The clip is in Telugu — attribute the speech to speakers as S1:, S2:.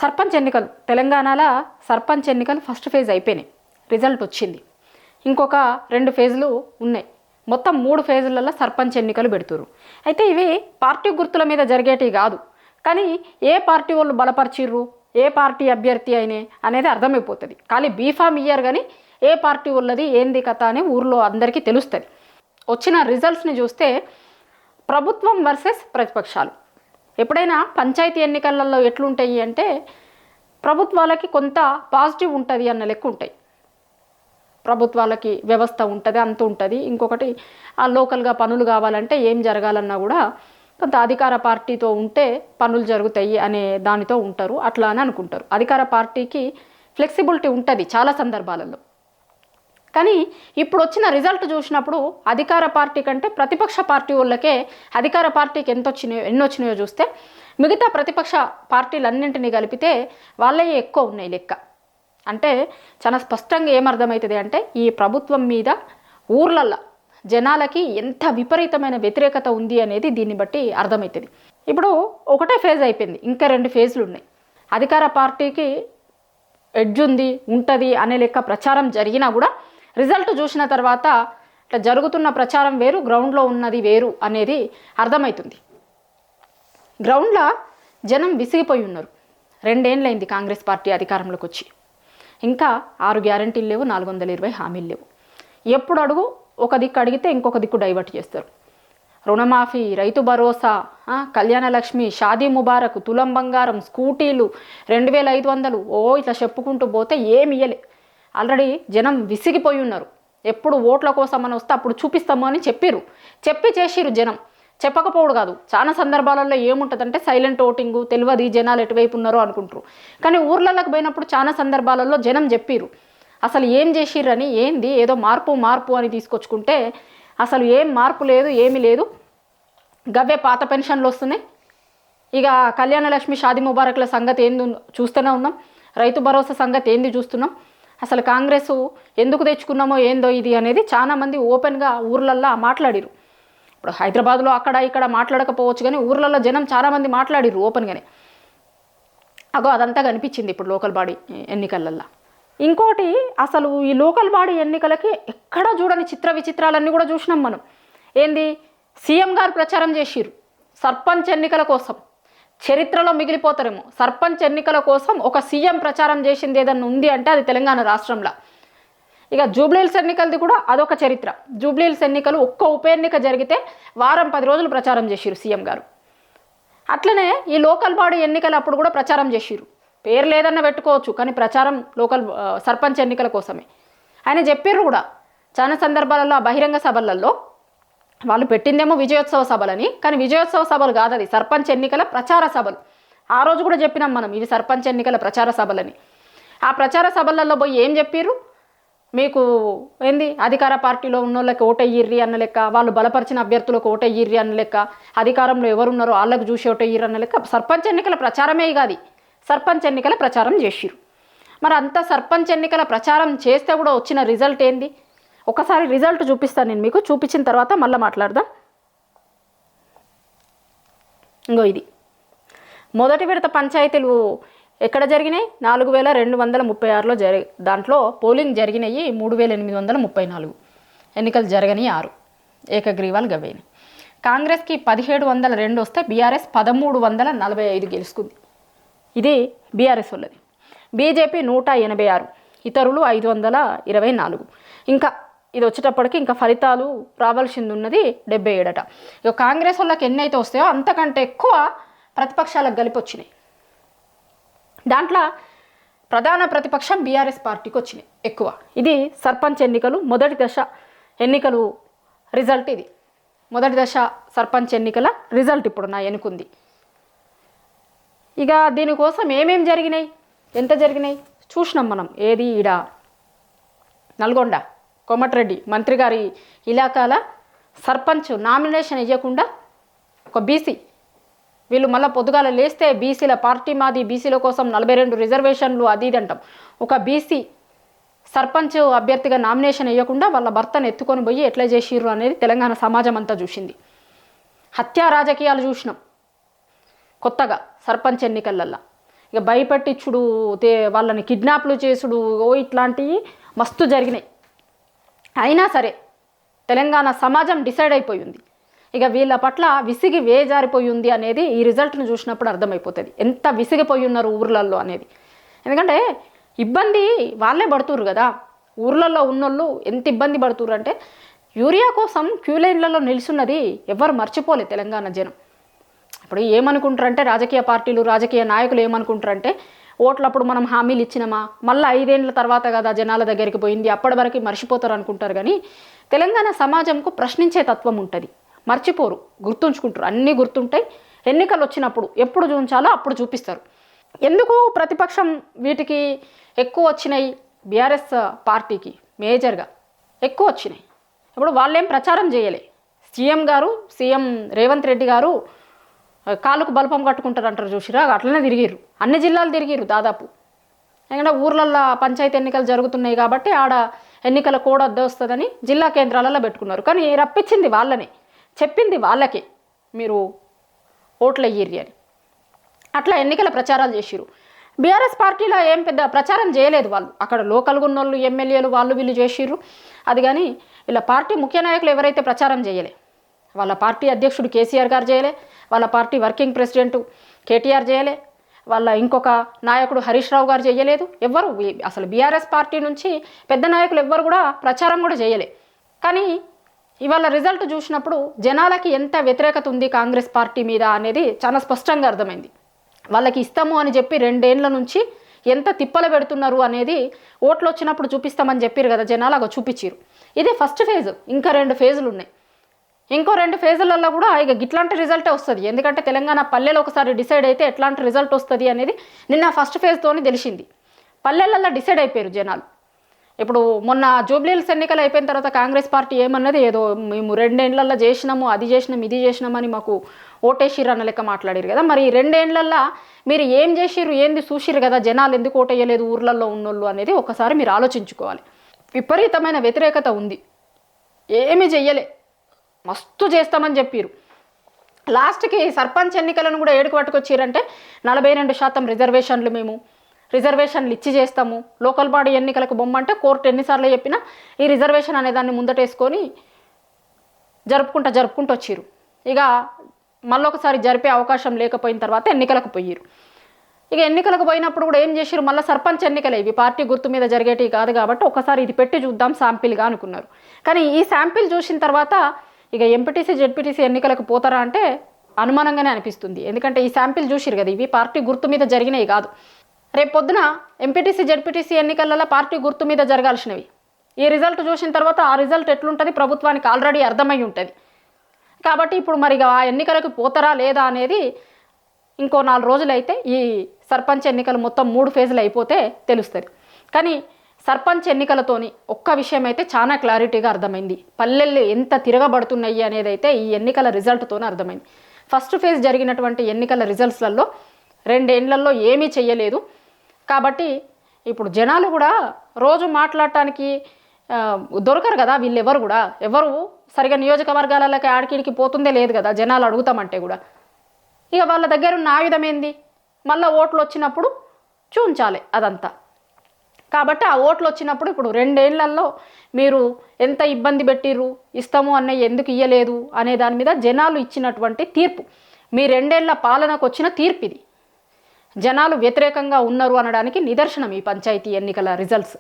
S1: సర్పంచ్ ఎన్నికలు తెలంగాణలో సర్పంచ్ ఎన్నికలు ఫస్ట్ ఫేజ్ అయిపోయినాయి, రిజల్ట్ వచ్చింది. ఇంకొక 2 ఫేజ్లు ఉన్నాయి. మొత్తం 3 ఫేజులలో సర్పంచ్ ఎన్నికలు పెడుతురు. అయితే ఇవి పార్టీ గుర్తుల మీద జరిగేటివి కాదు, కానీ ఏ పార్టీ వాళ్ళు బలపరిచిర్రు, ఏ పార్టీ అభ్యర్థి అయినే అనేది అర్థమైపోతుంది. కానీ బీఫామ్ ఇయ్యరు, కానీ ఏ పార్టీ వాళ్ళది ఏంది కథ అని ఊర్లో అందరికీ తెలుస్తుంది. వచ్చిన రిజల్ట్స్ని చూస్తే ప్రభుత్వం వర్సెస్ ప్రతిపక్షాలు. ఎప్పుడైనా పంచాయతీ ఎన్నికలలో ఎట్లుంటాయి అంటే ప్రభుత్వాలకి కొంత పాజిటివ్ ఉంటుంది అన్న లెక్క ఉంటాయి. ప్రభుత్వాలకి వ్యవస్థ ఉంటుంది, అంత ఉంటుంది. ఇంకొకటి ఆ లోకల్గా పనులు కావాలంటే ఏం జరగాలన్నా కూడా కొంత అధికార పార్టీతో ఉంటే పనులు జరుగుతాయి అనే దానితో ఉంటారు, అట్లా అని అనుకుంటారు. అధికార పార్టీకి ఫ్లెక్సిబిలిటీ ఉంటుంది చాలా సందర్భాలలో. కానీ ఇప్పుడు వచ్చిన రిజల్ట్ చూసినప్పుడు అధికార పార్టీ కంటే ప్రతిపక్ష పార్టీ వాళ్ళకే అధికార పార్టీకి ఎన్ని వచ్చినాయో చూస్తే మిగతా ప్రతిపక్ష పార్టీలన్నింటినీ కలిపితే వాళ్ళే ఎక్కువ ఉన్నాయి లెక్క. అంటే చాలా స్పష్టంగా ఏమర్థమవుతుంది అంటే ఈ ప్రభుత్వం మీద ఊర్లల్లో జనాలకి ఎంత విపరీతమైన వ్యతిరేకత ఉంది అనేది దీన్ని బట్టి అర్థమవుతుంది. ఇప్పుడు ఒకటే ఫేజ్ అయిపోయింది, ఇంకా 2 ఫేజ్లు ఉన్నాయి. అధికార పార్టీకి ఎడ్జ్ ఉంటుంది అనే లెక్క ప్రచారం జరిగినా కూడా రిజల్ట్ చూసిన తర్వాత ఇట్లా జరుగుతున్న ప్రచారం వేరు, గ్రౌండ్లో ఉన్నది వేరు అనేది అర్థమవుతుంది. గ్రౌండ్లో జనం విసిగిపోయి ఉన్నారు. 2 ఏళ్ళైంది కాంగ్రెస్ పార్టీ అధికారంలోకి వచ్చి, ఇంకా 6 గ్యారంటీలు లేవు, 420 హామీలు లేవు. ఎప్పుడు అడుగు ఒక దిక్కు అడిగితే ఇంకొక దిక్కు డైవర్ట్ చేస్తారు. రుణమాఫీ, రైతు భరోసా, కళ్యాణ లక్ష్మి, షాదీ ముబారక్, తులం బంగారం, స్కూటీలు, 2500 ఇట్లా చెప్పుకుంటూ పోతే ఏమి ఇయ్యలే. ఆల్రెడీ జనం విసిగిపోయి ఉన్నారు. ఎప్పుడు ఓట్ల కోసం అని వస్తే అప్పుడు చూపిస్తాము అని చెప్పి చేసిరు. జనం చెప్పకపోవడు కాదు. చాలా సందర్భాలలో ఏముంటుందంటే సైలెంట్ ఓటింగు, తెలియదు జనాలు ఎటువైపు ఉన్నారో అనుకుంటారు. కానీ ఊర్లలోకి పోయినప్పుడు చాలా సందర్భాలలో జనం చెప్పిరు అసలు ఏం చేసిర్రని. ఏంది ఏదో మార్పు అని తీసుకొచ్చుకుంటే అసలు ఏం మార్పు లేదు, ఏమీ లేదు. గవ్వే పాత పెన్షన్లు వస్తున్నాయి. ఇక కళ్యాణ లక్ష్మి, షాదీ ముబారక్ల సంగతి ఏంది చూస్తూనే ఉన్నాం. రైతు భరోసా సంగతి ఏంది చూస్తున్నాం. అసలు కాంగ్రెస్ ఎందుకు తెచ్చుకున్నామో ఏందో ఇది అనేది చాలామంది ఓపెన్గా ఊర్లల్లో మాట్లాడిరు. ఇప్పుడు హైదరాబాద్లో అక్కడ ఇక్కడ మాట్లాడకపోవచ్చు, కానీ ఊర్లలో జనం చాలామంది మాట్లాడిరు ఓపెన్గానే. అదంతా కనిపించింది ఇప్పుడు లోకల్ బాడీ ఎన్నికలల్లో. ఇంకోటి అసలు ఈ లోకల్ బాడీ ఎన్నికలకి ఎక్కడ చూడని విచిత్రాలన్నీ కూడా చూసినాం మనం. ఏంది సీఎం గారు ప్రచారం చేసిరు సర్పంచ్ ఎన్నికల కోసం. చరిత్రలో మిగిలిపోతారేమో, సర్పంచ్ ఎన్నికల కోసం ఒక సీఎం ప్రచారం చేసింది ఏదన్నా ఉంది అంటే అది తెలంగాణ రాష్ట్రంలో. ఇక జూబ్లీహిల్స్ ఎన్నికలది కూడా అదొక చరిత్ర. జూబ్లీహిల్స్ ఎన్నికలు ఒక్క ఉప ఎన్నిక జరిగితే వారం 10 రోజులు ప్రచారం చేసిరు సీఎం గారు. అట్లనే ఈ లోకల్ బాడీ ఎన్నికలు అప్పుడు కూడా ప్రచారం చేసిరు. పేరు లేదన్నా పెట్టుకోవచ్చు, కానీ ప్రచారం లోకల్ సర్పంచ్ ఎన్నికల కోసమే. ఆయన చెప్పిర్రు కూడా చాలా సందర్భాలలో ఆ బహిరంగ సభలలో. వాళ్ళు పెట్టిందేమో విజయోత్సవ సభలని, కానీ విజయోత్సవ సభలు కాదు, అది సర్పంచ్ ఎన్నికల ప్రచార సభలు. ఆ రోజు కూడా చెప్పినాం మనం ఇవి సర్పంచ్ ఎన్నికల ప్రచార సభలని. ఆ ప్రచార సభలలో పోయి ఏం చెప్పిర్రు, మీకు ఏంది అధికార పార్టీలో ఉన్న వాళ్ళకి ఓటయ్యిర్రి అన్న లెక్క, వాళ్ళు బలపరిచిన అభ్యర్థులకు ఓటయ్యిర్రి అన్న లెక్క, అధికారంలో ఎవరున్నారో వాళ్ళకు చూసి ఓటయ్యిర్రి అన్న లెక్క సర్పంచ్ ఎన్నికల ప్రచారమే కాదు, సర్పంచ్ ఎన్నికల ప్రచారం చేసిరు. మరి అంత సర్పంచ్ ఎన్నికల ప్రచారం చేస్తే కూడా వచ్చిన రిజల్ట్ ఏంది? ఒకసారి రిజల్ట్ చూపిస్తాను నేను మీకు, చూపించిన తర్వాత మళ్ళీ మాట్లాడదాం. ఇంకో ఇది మొదటి విడత పంచాయతీలు ఎక్కడ జరిగినాయి? 4236లో దాంట్లో పోలింగ్ జరిగినాయి 3834. ఎన్నికలు జరగని 6 ఏకగ్రీవాలు గవేని. కాంగ్రెస్కి 1702 వస్తే బీఆర్ఎస్ 1345 గెలుచుకుంది. ఇది బీఆర్ఎస్ వాళ్ళది. బీజేపీ 186, ఇతరులు 524. ఇంకా ఇది వచ్చేటప్పటికి ఇంకా ఫలితాలు రావాల్సింది ఉన్నది 77. ఇక కాంగ్రెస్ వాళ్ళకి ఎన్ని అయితే వస్తాయో అంతకంటే ఎక్కువ ప్రతిపక్షాలకు కలిపి వచ్చినాయి. దాంట్లో ప్రధాన ప్రతిపక్షం బీఆర్ఎస్ పార్టీకి వచ్చినాయి ఎక్కువ. ఇది సర్పంచ్ ఎన్నికలు మొదటి దశ ఎన్నికలు రిజల్ట్. ఇది మొదటి దశ సర్పంచ్ ఎన్నికల రిజల్ట్ ఇప్పుడు నా ఎన్నుకుంది. ఇక దీనికోసం ఏమేమి జరిగినాయి, ఎంత జరిగినాయి చూసినాం మనం. ఏది ఈడ నల్గొండ కోమటిరెడ్డి మంత్రి గారి ఇలాకాల సర్పంచ్ నామినేషన్ ఇవ్వకుండా ఒక బీసీ, వీళ్ళు మళ్ళీ పొద్దుగాల లేస్తే బీసీల పార్టీ మాది, బీసీల కోసం 42 రిజర్వేషన్లు అది ఇది అంటాం. ఒక బీసీ సర్పంచ్ అభ్యర్థిగా నామినేషన్ వేయకుండా వాళ్ళ భర్తను ఎత్తుకొని పోయి ఎట్లా చేసిర్రు అనేది తెలంగాణ సమాజం అంతా చూసింది. హత్యా రాజకీయాలు చూసినాం కొత్తగా సర్పంచ్ ఎన్నికలల్లో. ఇక భయపెట్టించుడు వాళ్ళని కిడ్నాప్లు చేసుడు ఇట్లాంటివి మస్తు జరిగినాయి. అయినా సరే తెలంగాణ సమాజం డిసైడ్ అయిపోయింది, ఇక వీళ్ళ పట్ల విసిగి వేజారిపోయి ఉంది అనేది ఈ రిజల్ట్ను చూసినప్పుడు అర్థమైపోతుంది ఎంత విసిగిపోయి ఉన్నారు ఊర్లలో అనేది. ఎందుకంటే ఇబ్బంది వాళ్ళే పడుతురు కదా, ఊర్లలో ఉన్నోళ్ళు ఎంత ఇబ్బంది పడుతురు అంటే యూరియా కోసం క్యూ లైన్లలో నిలుచున్నది ఎవరు మర్చిపోలే తెలంగాణ జనం. ఇప్పుడు ఏమనుకుంటారంటే రాజకీయ పార్టీలు రాజకీయ నాయకులు ఏమనుకుంటారంటే ఓట్లప్పుడు మనం హామీలు ఇచ్చినామా మళ్ళీ 5 ఏళ్ళ తర్వాత కదా జనాల దగ్గరికి పోయింది అప్పటి వరకు మర్చిపోతారు అనుకుంటారు. కానీ తెలంగాణ సమాజంకు ప్రశ్నించే తత్వం ఉంటుంది, మర్చిపోరు, గుర్తుంచుకుంటారు, అన్నీ గుర్తుంటాయి. ఎన్నికలు వచ్చినప్పుడు ఎప్పుడు చూపించాలో అప్పుడు చూపిస్తారు. ఎందుకు ప్రతిపక్షం వీటికి ఎక్కువ వచ్చినాయి, బీఆర్ఎస్ పార్టీకి మేజర్గా ఎక్కువ వచ్చినాయి. ఇప్పుడు వాళ్ళేం ప్రచారం చేయలే. సీఎం రేవంత్ రెడ్డి గారు కాలుకు బల్పం కట్టుకుంటారు అంటారు చూసిరా, అట్లనే తిరిగిర్రు, అన్ని జిల్లాలు తిరిగిర్రు దాదాపు. ఎందుకంటే ఊర్లల్లో పంచాయతీ ఎన్నికలు జరుగుతున్నాయి కాబట్టి ఆడ ఎన్నికల కోడ్ అద్దె వస్తుందని జిల్లా కేంద్రాలలో పెట్టుకున్నారు. కానీ రప్పించింది వాళ్ళని, చెప్పింది వాళ్ళకే మీరు ఓట్లు వేయ్యిర్రి అని. అట్లా ఎన్నికల ప్రచారాలు చేసిరు. బీఆర్ఎస్ పార్టీలో ఏం పెద్ద ప్రచారం చేయలేదు వాళ్ళు, అక్కడ లోకల్గా ఉన్నోళ్ళు ఎమ్మెల్యేలు వాళ్ళు వీళ్ళు చేసిర్రు. అది కానీ వీళ్ళ పార్టీ ముఖ్య నాయకులు ఎవరైతే ప్రచారం చేయలే, వాళ్ళ పార్టీ అధ్యక్షుడు కేసీఆర్ గారు చేయలే, వాళ్ళ పార్టీ వర్కింగ్ ప్రెసిడెంట్ కేటీఆర్ చేయలే, వాళ్ళ ఇంకొక నాయకుడు హరీష్ రావు గారు చేయలేదు. ఎవ్వరు అసలు బీఆర్ఎస్ పార్టీ నుంచి పెద్ద నాయకులు ఎవ్వరు కూడా ప్రచారం కూడా చేయలే. కానీ ఇవాళ రిజల్ట్ చూసినప్పుడు జనాలకి ఎంత వ్యతిరేకత ఉంది కాంగ్రెస్ పార్టీ మీద అనేది చాలా స్పష్టంగా అర్థమైంది. వాళ్ళకి ఇస్తాము అని చెప్పి 2 ఏళ్ల నుంచి ఎంత తిప్పలు పెడుతున్నారు అనేది ఓట్లు వచ్చినప్పుడు చూపిస్తామని చెప్పారు కదా జనాలు, అగో చూపించారు. ఇదే ఫస్ట్ ఫేజ్, ఇంకా 2 ఫేజులు ఉన్నాయి. ఇంకో 2 ఫేజులలో కూడా ఇక ఇట్లాంటి రిజల్టే వస్తుంది. ఎందుకంటే తెలంగాణ పల్లెలు ఒకసారి డిసైడ్ అయితే ఎట్లాంటి రిజల్ట్ వస్తుంది అనేది నిన్న ఫస్ట్ ఫేజ్తోనే తెలిసింది. పల్లెలలో డిసైడ్ అయిపోయారు జనాలు. ఇప్పుడు మొన్న జూబ్లీహిల్స్ ఎన్నికలు అయిపోయిన తర్వాత కాంగ్రెస్ పార్టీ ఏమన్నది, ఏదో మేము 2 ఏళ్లలో చేసినాము, అది చేసినాం, ఇది చేసినామని మాకు ఓటేసిర్రు అన్న లెక్క మాట్లాడారు కదా. మరి 2 ఏళ్లలో మీరు ఏం చేసిర్రు, ఏంది చూసిర్రు కదా, జనాలు ఎందుకు ఓటేయలేదు ఊర్లలో ఉన్నోళ్ళు అనేది ఒకసారి మీరు ఆలోచించుకోవాలి. విపరీతమైన వ్యతిరేకత ఉంది, ఏమీ చెయ్యలే, మస్తు చేస్తామని చెప్పారు. లాస్ట్కి సర్పంచ్ ఎన్నికలను కూడా ఏడుకు పట్టుకొచ్చారంటే 42% రిజర్వేషన్లు ఇచ్చి చేస్తాము, లోకల్ బాడీ ఎన్నికలకు బొమ్మంటే కోర్టు ఎన్నిసార్లు చెప్పినా ఈ రిజర్వేషన్ అనేదాన్ని ముందటేసుకొని జరుపుకుంటూ వచ్చారు. ఇక మళ్ళొకసారి జరిపే అవకాశం లేకపోయిన తర్వాత ఎన్నికలకు పోయారు. ఇక ఎన్నికలకు పోయినప్పుడు కూడా ఏం చేశారు, మళ్ళీ సర్పంచ్ ఎన్నికలే, ఇవి పార్టీ గుర్తు మీద జరిగేటివి కాదు కాబట్టి ఒకసారి ఇది పెట్టి చూద్దాం శాంపిల్గా అనుకున్నారు. కానీ ఈ శాంపిల్ చూసిన తర్వాత ఇక ఎంపీటీసీ జెడ్పీటీసీ ఎన్నికలకు పోతారా అంటే అనుమానంగానే అనిపిస్తుంది. ఎందుకంటే ఈ శాంపిల్ చూసిరు కదా, ఇవి పార్టీ గుర్తు మీద జరిగినవి కాదు. రేపు పొద్దున ఎంపీటీసీ జెడ్పీటీసీ ఎన్నికలలో పార్టీ గుర్తు మీద జరగాల్సినవి. ఈ రిజల్ట్ చూసిన తర్వాత ఆ రిజల్ట్ ఎట్లుంటుంది ప్రభుత్వానికి ఆల్రెడీ అర్థమై ఉంటుంది. కాబట్టి ఇప్పుడు మరి ఆ ఎన్నికలకు పోతారా లేదా అనేది ఇంకో 4 రోజులు అయితే ఈ సర్పంచ్ ఎన్నికలు మొత్తం 3 ఫేజులు అయిపోతే తెలుస్తుంది. కానీ సర్పంచ్ ఎన్నికలతోని ఒక్క విషయం అయితే చాలా క్లారిటీగా అర్థమైంది, పల్లెళ్ళు ఎంత తిరగబడుతున్నాయి అనేది అయితే ఈ ఎన్నికల రిజల్ట్తోనే అర్థమైంది. ఫస్ట్ ఫేజ్ జరిగినటువంటి ఎన్నికల రిజల్ట్స్లలో 2 ఏళ్లలో ఏమీ చెయ్యలేదు. కాబట్టి ఇప్పుడు జనాలు కూడా రోజు మాట్లాడటానికి దొరకరు కదా, వీళ్ళెవరు కూడా ఎవరు సరిగా నియోజకవర్గాలకి ఆడికిడికి పోతుందే లేదు కదా, జనాలు అడుగుతామంటే కూడా. ఇక వాళ్ళ దగ్గర ఉన్న ఆయుధం ఏంది, మళ్ళీ ఓట్లు వచ్చినప్పుడు చూంచాలి అదంతా. కాబట్టి ఆ ఓట్లు వచ్చినప్పుడు ఇప్పుడు 2 ఏళ్లలో మీరు ఎంత ఇబ్బంది పెట్టిర్రు, ఇస్తాము అన్నయ్య ఎందుకు ఇయ్యలేదు అనే దాని మీద జనాలు ఇచ్చినటువంటి తీర్పు, మీ 2 ఏళ్ల పాలనకు వచ్చిన తీర్పు ఇది. జనాలు వ్యతిరేకంగా ఉన్నారు అనడానికి నిదర్శనం ఈ పంచాయతీ ఎన్నికల రిజల్ట్స్.